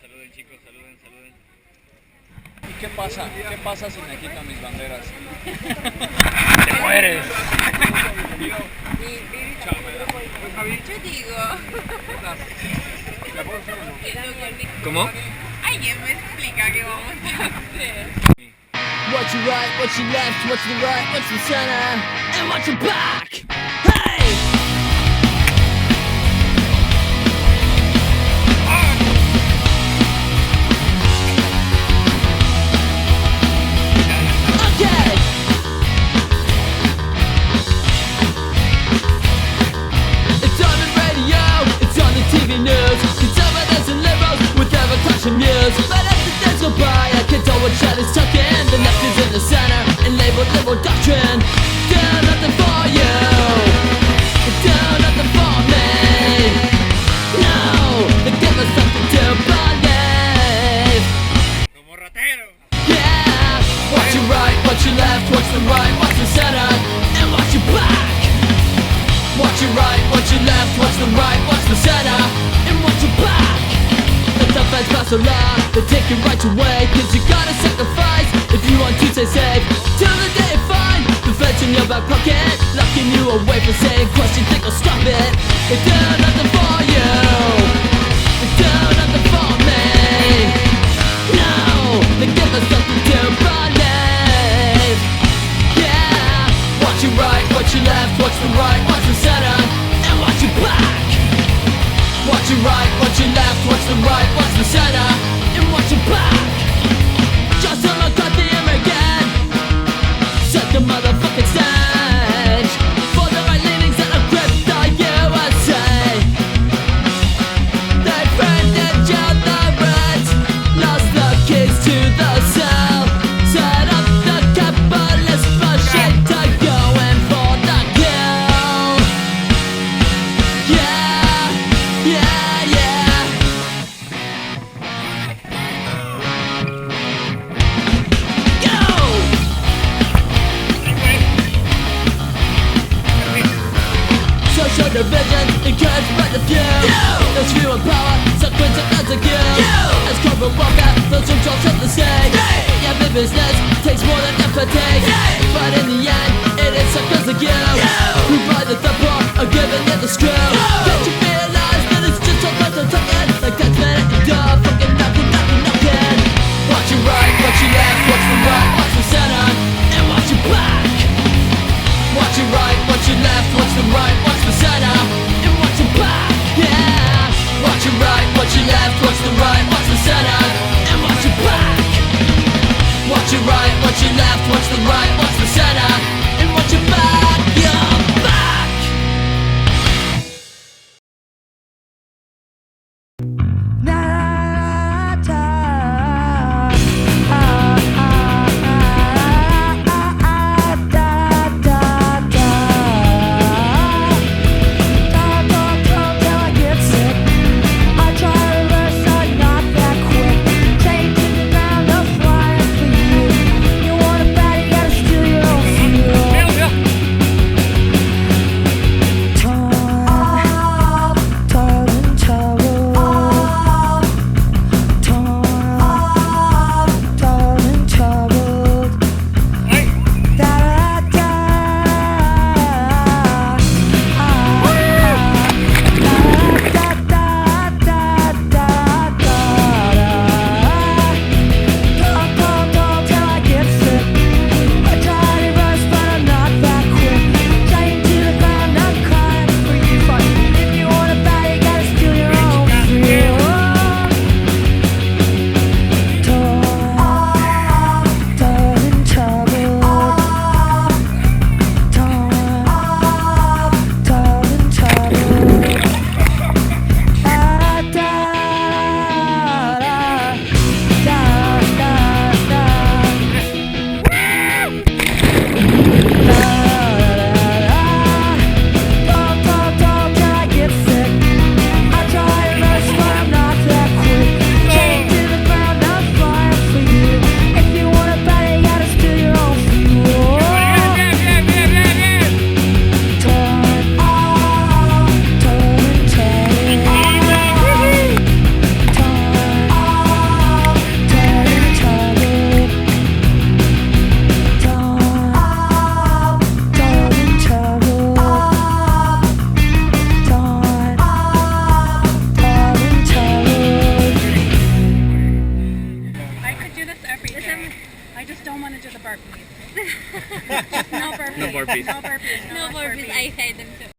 Saluden chicos, saluden. ¿Y qué pasa? ¿Qué pasa si me quitan mis banderas? ¡Te mueres! Yo digo. ¿Cómo? ¿Alguien me explica qué vamos a hacer? Watch your right, watch your left, watch the right, watch the center, and watch your back. Hey! Okay. It's on the radio, it's on the TV news. Conservatives and liberals with advertising news. But as the days go by, I can tell what shit is tucking. The left is in the center and labeled liberal doctrine. Do nothing for you, do nothing for me. No, they give us something to believe. Como ratero. Yeah, watch your right, watch your left, watch the right, watch the center, and watch your back. Watch your right, watch your left, watch the right, watch the center, and watch your back. The tough feds pass a law, they take your rights away, cause you gotta sacrifice if you want to stay safe. Till the day you find the feds in your back pocket, locking you away from saying questions, think I'll stop it. They do nothing for you, they do nothing for me. No, they give us something to believe. Yeah, watch your right, watch your left, watch the right, watch the center, and watch your back. Watch your right, watch your left, watch the right, watch the center, and watch your back. Just a McCarthy immigrant set the motherfucking stage for the right leanings that have gripped the USA. They framed and jailed the Reds, lost the keys to the cell, set up the capitalist machine to go in for the kill. Yeah, yeah, yeah. Go! Social division encouraged by the few. Those few in power, suckers and as a gift. As corporate welfare, those control set the stage. Yeah, big business takes more than empathy. But in the end, it is suckers like you who buy the third part are giving it the screw. Can't you realize that it's just all kinds of talking? Like that's been at the door, fucking knocking. Watch your right, watch your left, watch the right, watch the center, and watch your back. Watch your right, watch your left, watch the right, watch the center, and watch your back. Yeah. Watch your right, watch your left, watch the right, watch the center, and watch your back. Watch your right, watch your left, watch the right, watch the center, and watch your back. Your back. You wanna bet, you gotta steal your own fuel. I just don't want to do the burpees. Just no burpees. No burpees. No burpees. No burpees, I hate them too.